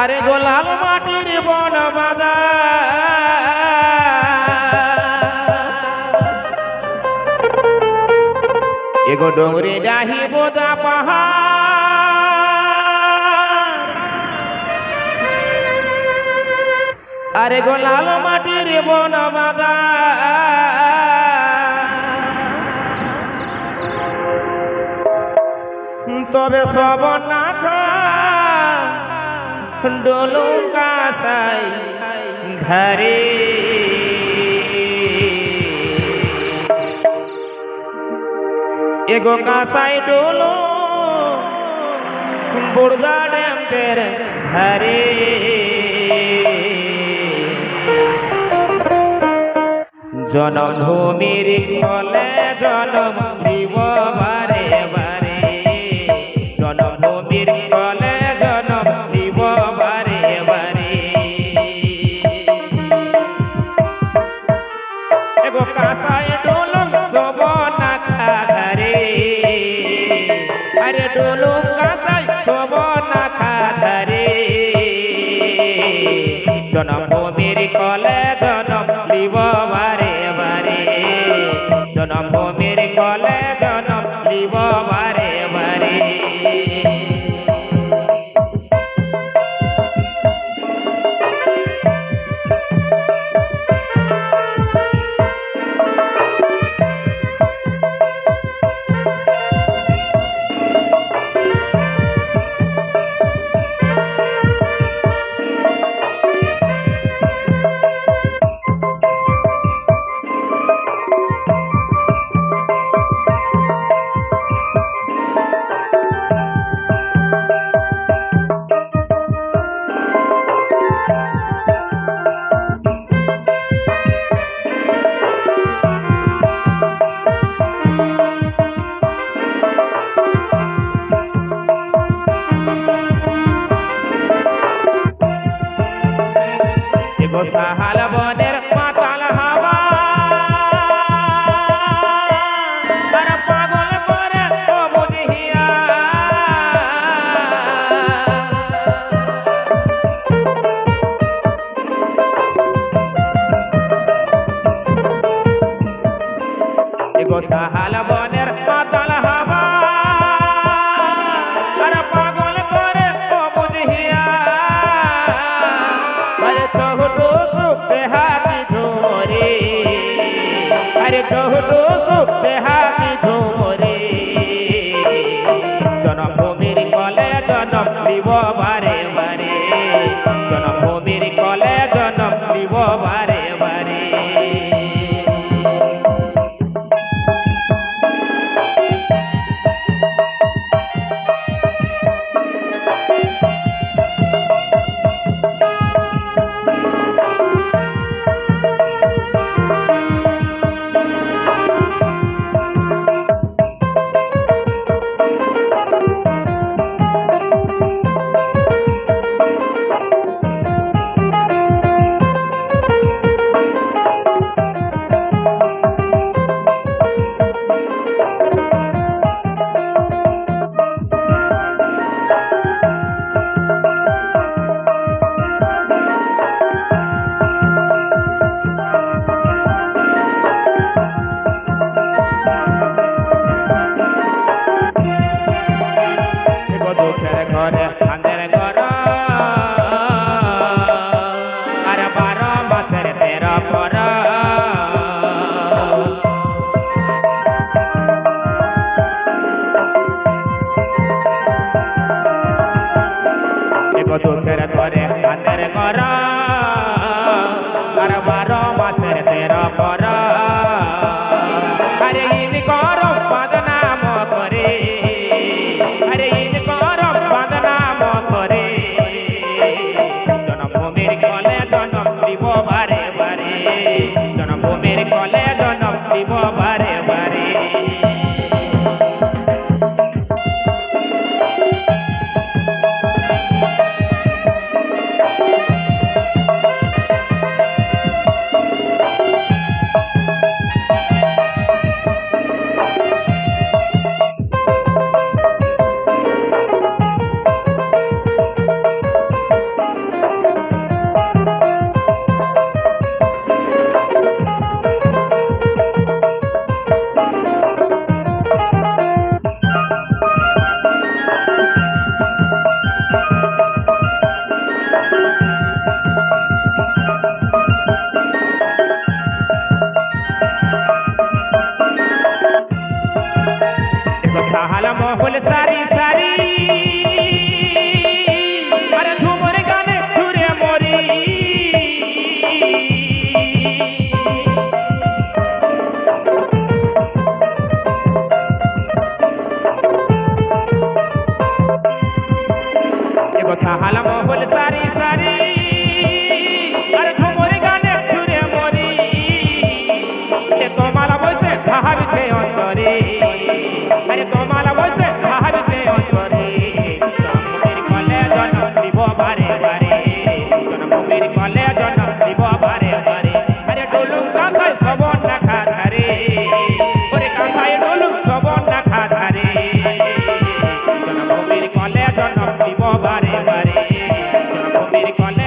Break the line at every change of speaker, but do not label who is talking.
আরে গোলাল মাটির বন বাদা এগো ডোংরি ডাহি বোদা পাহাড় আরে গোলাল মাটির বন বাদা তবে সব না ডোলু কাসাই ঘরে एगो कासाई डोलो बुर्दा डैम तेरे घरे जन्म भूमिर कले जन्म दीव बारे बारे जन्म भूमिर कले जन्म दीव बारे बारे एगो कासाई डोलो सब नाखा अरे डोलू कासाई सब नाखा धरे जन्म भूमिर कले जन्म दीव बारे बारे जन्म भूमिर कले जन्म दीव बारे बारे साहल बनेर माताल हवा अरे पागल करे ओ बुझिया एगो साहल बनेर माताल हवा अरे पागल करे ओ बुझिया अरे चहुटो देहाती झोरे अरे चहुटो देहाती झोरे जन्म भूमिर कले जन्म दीव बारे बारे जन्म भूमिर कले जन्म दीव बारे बारे दुखेर घरे हाथेर घर अरे 12 मासेर 13 पर अरे इन गरम बदनाम करे अरे इन गरम बदनाम करे जन्म भूमिर कले जन्म दीव बारे बारे जन्म भूमिर कले जन्म दीव बारे बारे সাহালা মহল সারি সারি আরে ঝুমুর গানে ঘুরে মরি এগো সাহালা মহল সারি সারি আরে ঝুমুর গানে ঘুরে মরি এ তোমার বসে ভাবিছে অন্তরে আরে তোমার বসে ভাবিছে অন্তরে জন্মের কলে জন্ম দিব বারে বারে জন্মের কলে জন্ম দিব বারে বারে আরে ডোলু কাঁথায় সবন না খাধারে ওরে কাঁথায় ডোলু সবন না খাধারে জন্মের কলে জন্ম দিব বারে বারে জন্মের কলে